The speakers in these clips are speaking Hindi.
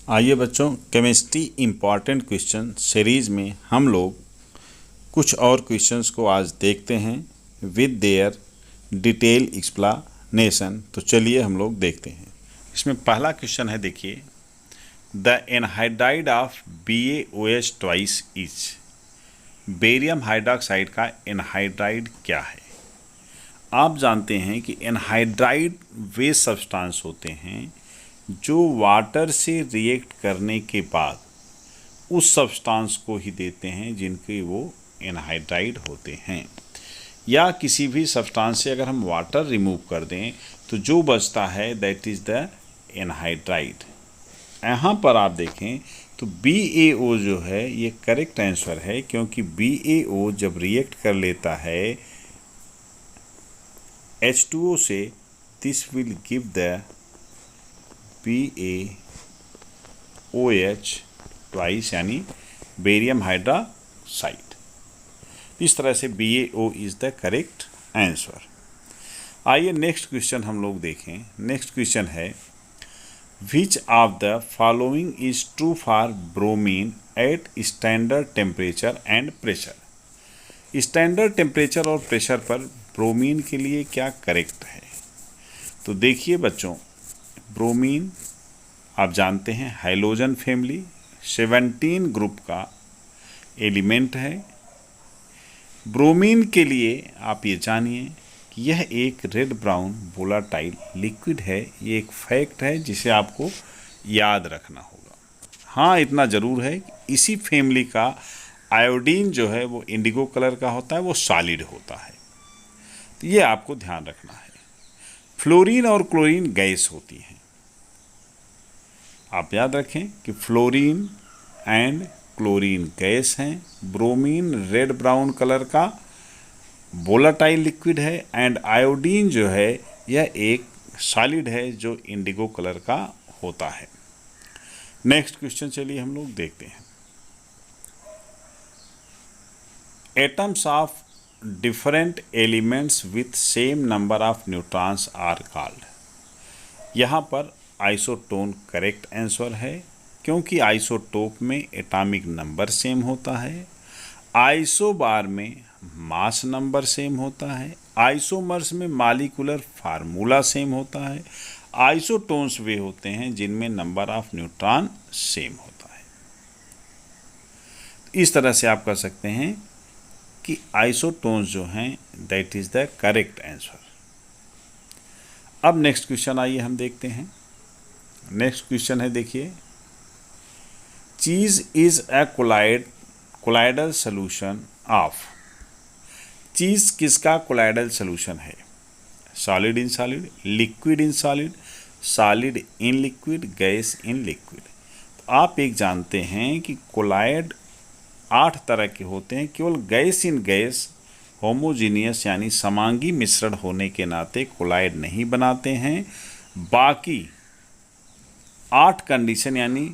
आइए बच्चों, केमिस्ट्री इम्पॉर्टेंट क्वेश्चन सीरीज़ में हम लोग कुछ और क्वेश्चंस को आज देखते हैं विद देयर डिटेल एक्सप्लेनेशन। तो चलिए हम लोग देखते हैं। इसमें पहला क्वेश्चन है, देखिए, the anhydride of BaOH twice is. Barium hydroxide का एनहाइड्राइड क्या है? आप जानते हैं कि एनहाइड्राइड वे सब्सटेंस होते हैं जो वाटर से रिएक्ट करने के बाद उस सब्सटेंस को ही देते हैं जिनके वो एनहाइड्राइड होते हैं। या किसी भी सब्सटेंस से अगर हम वाटर रिमूव कर दें तो जो बचता है दैट इज़ द एनहाइड्राइड। यहाँ पर आप देखें तो BaO जो है ये करेक्ट आंसर है, क्योंकि BaO जब रिएक्ट कर लेता है H2O से, this will give the BaOH twice यानी बेरियम हाइड्रोक्साइड। इस तरह से BaO is the correct answer. आइए नेक्स्ट क्वेश्चन हम लोग देखें। नेक्स्ट क्वेश्चन है, which of the following is true for bromine at standard temperature and pressure. Standard temperature और प्रेशर पर ब्रोमीन के लिए क्या करेक्ट है? तो देखिए बच्चों, ब्रोमीन आप जानते हैं हाइलोजन फैमिली 17 ग्रुप का एलिमेंट है। ब्रोमीन के लिए आप ये जानिए कि यह एक रेड ब्राउन वोलाटाइल लिक्विड है। ये एक फैक्ट है जिसे आपको याद रखना होगा। हाँ, इतना ज़रूर है कि इसी फैमिली का आयोडीन जो है वो इंडिगो कलर का होता है, वो सॉलिड होता है, तो ये आपको ध्यान रखना है। फ्लोरीन और क्लोरीन गैस होती हैं। आप याद रखें कि फ्लोरीन एंड क्लोरीन गैस हैं, ब्रोमीन रेड ब्राउन कलर का वोलाटाइल लिक्विड है, एंड आयोडीन जो है यह एक सॉलिड है जो इंडिगो कलर का होता है। नेक्स्ट क्वेश्चन चलिए हम लोग देखते हैं। Atoms of different elements with same number of neutrons are called. यहाँ पर आइसोटोन करेक्ट आंसर है, क्योंकि आइसोटोप में एटॉमिक नंबर सेम होता है, आइसोबार में मास नंबर सेम होता है, आइसोमर्स में मॉलिक्यूलर फार्मूला सेम होता है, आइसोटोन्स वे होते हैं जिनमें नंबर ऑफ न्यूट्रॉन सेम होता है। इस तरह से आप कह सकते हैं कि आइसोटोन्स जो हैं that is the correct answer. अब नेक्स्ट क्वेश्चन आइए हम देखते हैं। नेक्स्ट क्वेश्चन है, देखिए, चीज is a colloidal solution of. चीज किसका कोलाइडल सोल्यूशन है? Solid in solid, liquid in solid, solid in liquid, gas in liquid. तो आप एक जानते हैं कि कोलाइड 8 तरह के होते हैं। केवल गैस इन गैस होमोजीनियस यानी समांगी मिश्रण होने के नाते कोलाइड नहीं बनाते हैं। बाकी 8 कंडीशन यानी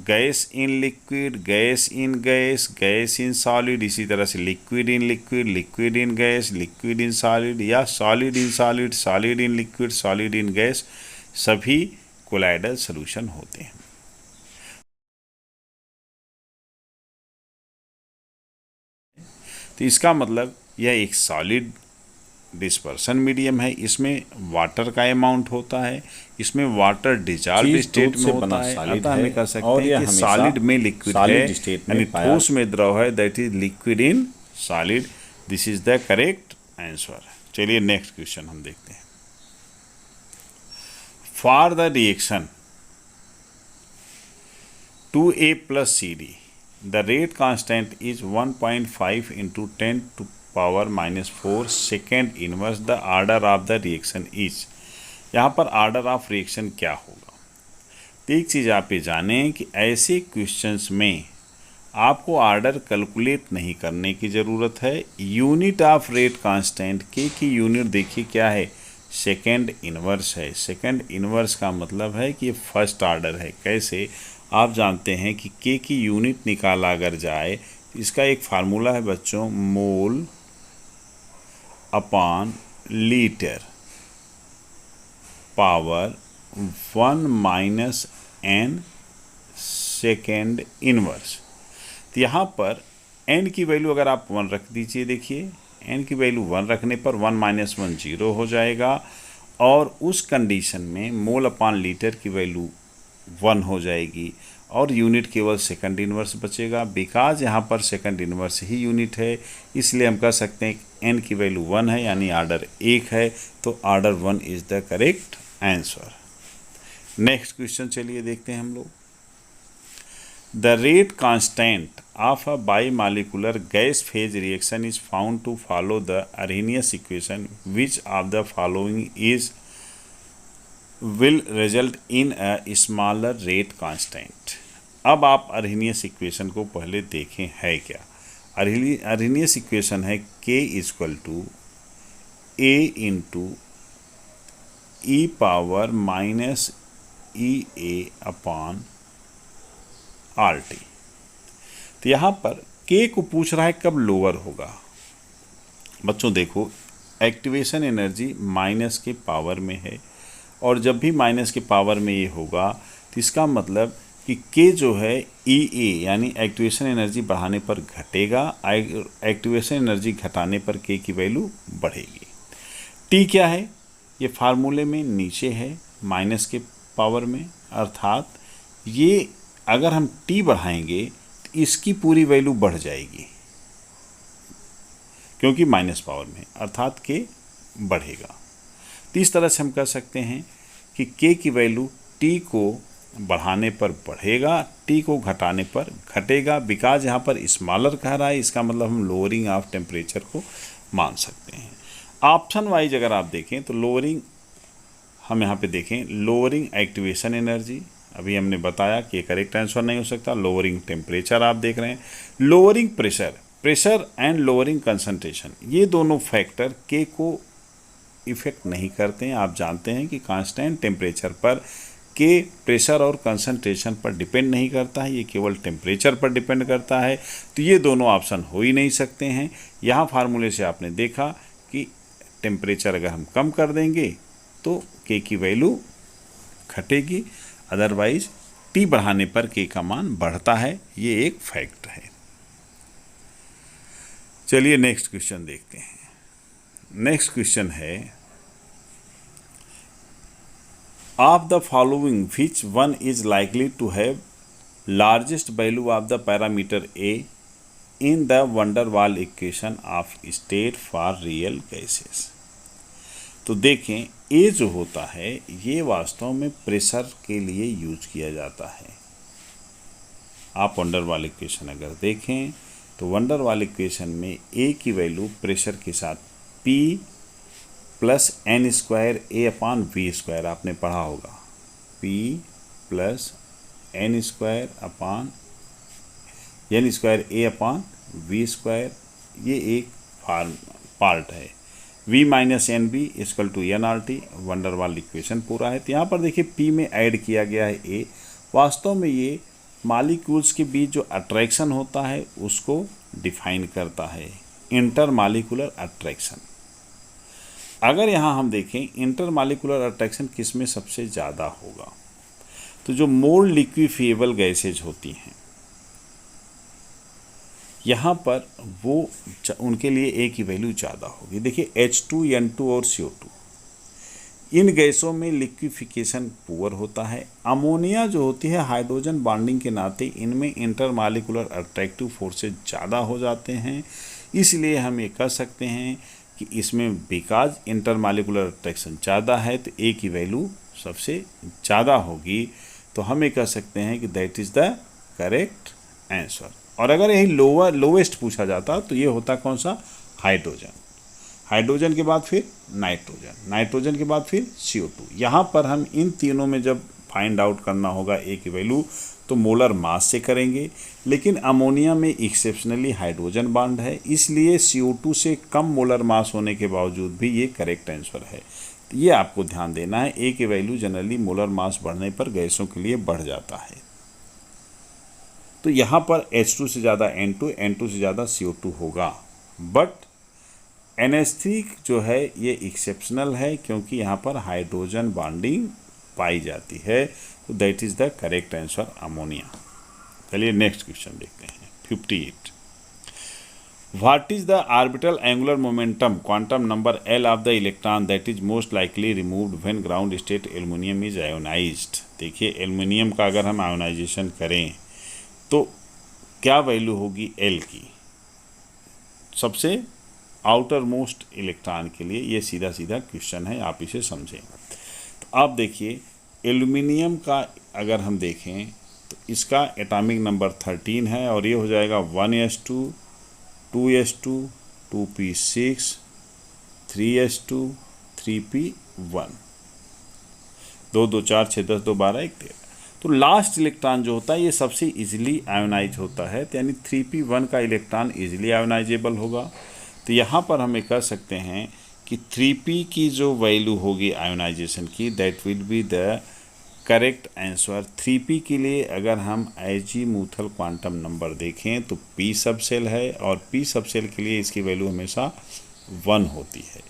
gas in liquid, gas in gas, gas in solid, इसी तरह से liquid in liquid, liquid in gas, liquid in solid, या solid in solid, solid in liquid, solid in gas, सभी कोलाइडल सॉल्यूशन होते हैं। तो इसका मतलब यह एक सॉलिड डिस्पर्सन मीडियम है। इसमें वाटर का अमाउंट होता है, इसमें वाटर डिजॉल्व स्टेट में होता है, अतः हमें कह सकते हैं कि सॉलिड में लिक्विड है, यानी ठोस में द्रव है, that is liquid in solid. This is the correct answer. चलिए नेक्स्ट क्वेश्चन हम देखते हैं। For the reaction 2A plus CD, the rate constant is 1.5 into 10 to power minus 4 second inverse. The order of the reaction is। यहाँ पर ऑर्डर ऑफ रिएक्शन क्या होगा? तो एक चीज़ आप ये जानें कि ऐसे क्वेश्चंस में आपको ऑर्डर कैलकुलेट नहीं करने की ज़रूरत है। यूनिट ऑफ रेट कांस्टेंट के की यूनिट देखिए क्या है, सेकेंड इनवर्स है। सेकेंड इनवर्स का मतलब है कि ये फर्स्ट ऑर्डर है। कैसे? आप जानते हैं कि के की यूनिट निकाला अगर जाए, इसका एक फार्मूला है बच्चों, mole upon litre power 1 - n second inverse. तो यहाँ पर n की वैल्यू अगर आप 1 रख दीजिए, देखिए n की वैल्यू 1 रखने पर 1 - 1 0 हो जाएगा, और उस कंडीशन में मोल अपान लीटर की वैल्यू 1 हो जाएगी और यूनिट केवल सेकंड इनवर्स बचेगा। बिकॉज यहाँ पर सेकंड इनवर्स ही यूनिट है, इसलिए हम कह सकते हैं n की वैल्यू 1 है, यानी ऑर्डर 1 है, तो order 1 is the correct answer. Next question चलिए देखते हैं हम लोग। The rate constant of a bimolecular gas phase reaction is found to follow the Arrhenius equation, which of the following is will result in a smaller rate constant। अब आप अर्हेनियस इक्वेशन को पहले देखें है क्या। अर्हेनियस इक्वेशन है k equal to a into E power minus E A upon R T. तो यहाँ पर k को पूछ रहा है कब लोअर होगा। बच्चों देखो, एक्टिवेशन एनर्जी माइनस के पावर में है, और जब भी माइनस के पावर में ये होगा तो इसका मतलब कि k जो है ई ए यानी एक्टिवेशन एनर्जी बढ़ाने पर घटेगा, एक्टिवेशन एनर्जी घटाने पर k की वैल्यू बढ़ेगी। t क्या है, ये फार्मूले में नीचे है माइनस के पावर में, अर्थात ये अगर हम t बढ़ाएंगे तो इसकी पूरी वैल्यू बढ़ जाएगी, क्योंकि माइनस पावर में, अर्थात k बढ़ेगा। तो इस तरह से हम कह सकते हैं कि k की वैल्यू t को बढ़ाने पर बढ़ेगा, t को घटाने पर घटेगा। बिकॉज यहाँ पर स्मॉलर कह रहा है, इसका मतलब हम लोअरिंग ऑफ टेम्परेचर को मान सकते हैं। ऑप्शन वाइज अगर आप देखें तो लोअरिंग, हम यहाँ पे देखें लोअरिंग एक्टिवेशन एनर्जी, अभी हमने बताया कि करेक्ट आंसर नहीं हो सकता। लोअरिंग टेम्परेचर आप देख रहे हैं, lowering pressure and lowering concentration, ये दोनों फैक्टर k को इफ़ेक्ट नहीं करते हैं। आप जानते हैं कि कांस्टेंट टेम्परेचर पर k प्रेशर और कंसंट्रेशन पर डिपेंड नहीं करता है, ये केवल टेम्परेचर पर डिपेंड करता है। तो ये दोनों ऑप्शन हो ही नहीं सकते हैं। यहाँ फार्मूले से आपने देखा कि टेम्परेचर अगर हम कम कर देंगे तो k की वैल्यू घटेगी, अदरवाइज t बढ़ाने पर k का मान बढ़ता है, ये एक फैक्ट है। चलिए नेक्स्ट क्वेश्चन देखते हैं। नेक्स्ट क्वेश्चन है, of the following which one is likely to have largest value of the parameter a in the van der Waals equation of state for real gases. तो देखें, a जो होता है ये वास्तव में प्रेशर के लिए यूज किया जाता है। आप वंडर वाल इक्वेशन अगर देखें तो वंडर वाल इक्वेशन में a की वैल्यू प्रेशर के साथ P plus N square A upon V square आपने पढ़ा होगा, P plus N square upon N square A upon V square, ये एक पार्ट है। V minus N B equal to N R T, van der Waals equation पूरा है। तो यहाँ पर देखिए P में ऐड किया गया है A, वास्तव में ये मॉलिक्यूल्स के बीच जो अट्रैक्शन होता है उसको डिफाइन करता है, इंटर मॉलिक्यूलर अट्रैक्शन। अगर यहाँ हम देखें इंटर मॉलिक्यूलर अट्रैक्शन किस में सबसे ज़्यादा होगा, तो जो मोर लिक्विफिएबल गैसेज होती हैं यहाँ पर वो उनके लिए A की वैल्यू ज़्यादा होगी। देखिए H2, N2 और CO2, इन गैसों में लिक्विफिकेशन पुअर होता है। अमोनिया जो होती है हाइड्रोजन बॉन्डिंग के नाते इनमें इंटरमॉलिक्यूलर अट्रैक्टिव फोर्सेज ज़्यादा हो जाते हैं, इसलिए हम ये कह सकते हैं कि इसमें बिकॉज इंटरमॉलिक्यूलर अट्रैक्शन ज़्यादा है तो A की वैल्यू सबसे ज़्यादा होगी। तो हम ये कह सकते हैं कि that is the correct answer. और अगर यही लोवेस्ट पूछा जाता तो ये होता कौन सा, हाइड्रोजन। हाइड्रोजन के बाद फिर नाइट्रोजन, नाइट्रोजन के बाद फिर CO2। यहाँ पर हम इन तीनों में जब फाइंड आउट करना होगा A की वैल्यू तो मोलर मास से करेंगे, लेकिन अमोनिया में एक्सेप्शनली हाइड्रोजन बॉन्ड है, इसलिए CO2 से कम मोलर मास होने के बावजूद भी ये करेक्ट आंसर है। तो ये आपको ध्यान देना है, A की वैल्यू जनरली मोलर मास बढ़ने पर गैसों के लिए बढ़ जाता है। तो यहाँ पर H2 से ज़्यादा N2, N2 से ज़्यादा CO2 होगा, बट NH3 जो है ये एक्सेप्शनल है क्योंकि यहाँ पर हाइड्रोजन बॉन्डिंग पाई जाती है। तो that is the correct answer ammonia. चलिए नेक्स्ट क्वेश्चन देखते हैं 58। What is the orbital angular momentum quantum number L of the electron that is most likely removed when ground state aluminum is ionized? देखिए एल्युमिनियम का अगर हम आयोनाइजेशन करें तो क्या वैल्यू होगी L की, सबसे आउटर मोस्ट इलेक्ट्रॉन के लिए। ये सीधा सीधा क्वेश्चन है, आप इसे समझें। तो आप देखिए एल्युमिनियम का अगर हम देखें तो इसका एटॉमिक नंबर 13 है और ये हो जाएगा 1s2 2s2 2p6 3s2 3p1 2 2 4 6 10 2 12 1 13। तो लास्ट इलेक्ट्रॉन जो होता है ये सबसे इजीली आयोनाइज होता है, तो यानी 3p1 का इलेक्ट्रॉन इजीली आयोनाइजेबल होगा। तो यहाँ पर हमें कह सकते हैं कि 3p की जो वैल्यू होगी आयोनाइजेशन की, that will be the correct answer. 3p के लिए अगर हम एजीमुथल क्वांटम नंबर देखें तो p सब सेल है और p सब सेल के लिए इसकी वैल्यू हमेशा 1 होती है।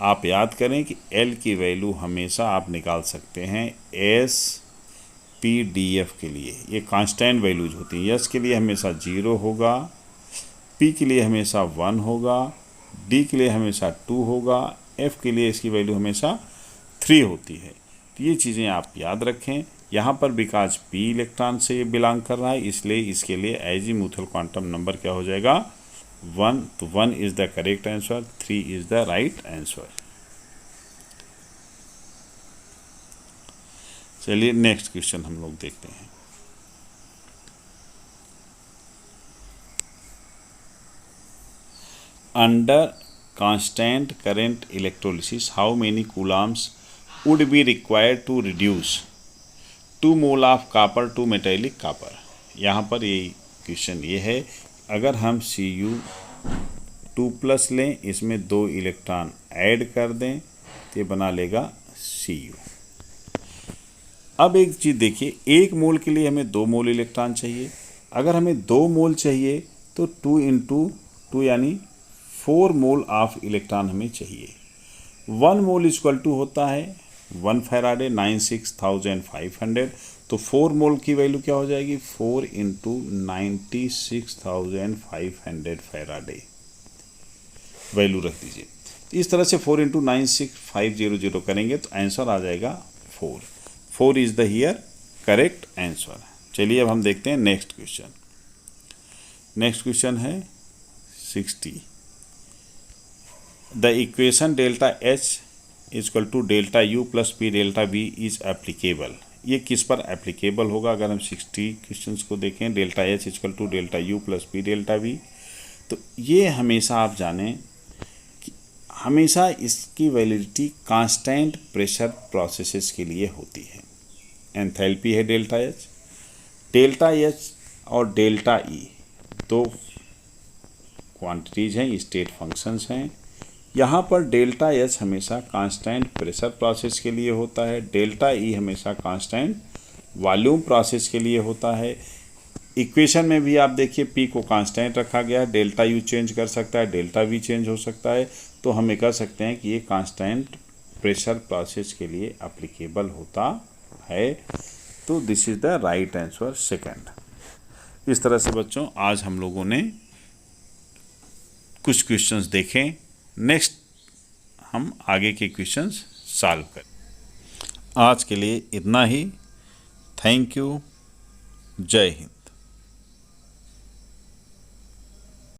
आप याद करें कि l की वैल्यू हमेशा आप निकाल सकते हैं s p d f के लिए, ये कांस्टेंट वैल्यूज होती हैं। s के लिए हमेशा 0 होगा, p के लिए हमेशा 1 होगा, d के लिए हमेशा 2 होगा, f के लिए इसकी वैल्यू हमेशा 3 होती है। तो ये चीज़ें आप याद रखें। यहाँ पर बिकॉज p इलेक्ट्रॉन से बिलोंग कर रहा है इसलिए इसके लिए एजीमुथल क्वांटम नंबर क्या हो जाएगा 1। तो 1 is the correct answer, 3 is the right answer. चलिए नेक्स्ट क्वेश्चन हम लोग देखते हैं। Under constant current electrolysis how many Coulomb's would be required to reduce 2 mole of copper to metallic copper? यहाँ पर ये क्वेश्चन ये है, अगर हम Cu2+ लें, इसमें 2 इलेक्ट्रॉन ऐड कर दें तो ये बना लेगा Cu। अब एक चीज़ देखिए, 1 मोल के लिए हमें 2 मोल इलेक्ट्रॉन चाहिए। अगर हमें 2 मोल चाहिए तो 2 × 2 यानी 4 मोल ऑफ इलेक्ट्रॉन हमें चाहिए। 1 मोल इक्वल टू होता है 1 फैराडे 96,500। तो 4 मोल की वैल्यू क्या हो जाएगी 4 × 96,500 फैराडे वैल्यू रख दीजिए। इस तरह से 4 × 96500 करेंगे तो आंसर आ जाएगा 4। 4 is the here correct answer. चलिए अब हम देखते हैं नेक्स्ट क्वेश्चन। नेक्स्ट क्वेश्चन है 60। The equation delta H equal to delta U plus P delta V is applicable. ये किस पर एप्लीकेबल होगा? अगर हम 60 क्वेश्चंस को देखें, delta H equal to delta U plus P delta V, तो ये हमेशा आप जानें कि हमेशा इसकी वैलिडिटी कांस्टेंट प्रेशर प्रोसेसेस के लिए होती है। एंथैल्पी है डेल्टा H और डेल्टा E दो क्वांटिटीज़ हैं, स्टेट फंक्शंस हैं। यहाँ पर डेल्टा H हमेशा कांस्टेंट प्रेशर प्रोसेस के लिए होता है, डेल्टा E हमेशा कांस्टेंट वॉल्यूम प्रोसेस के लिए होता है। इक्वेशन में भी आप देखिए P को कांस्टेंट रखा गया है, डेल्टा U चेंज कर सकता है, डेल्टा V चेंज हो सकता है, तो हमें कह सकते हैं कि ये कांस्टेंट प्रेशर प्रोसेस के लिए एप्लीकेबल होता है। तो this is the right answer second. इस तरह से बच्चों आज हम लोगों ने कुछ क्वेश्चंस देखें। नेक्स्ट हम आगे के क्वेश्चंस सॉल्व करें। आज के लिए इतना ही। Thank you. जय हिंद।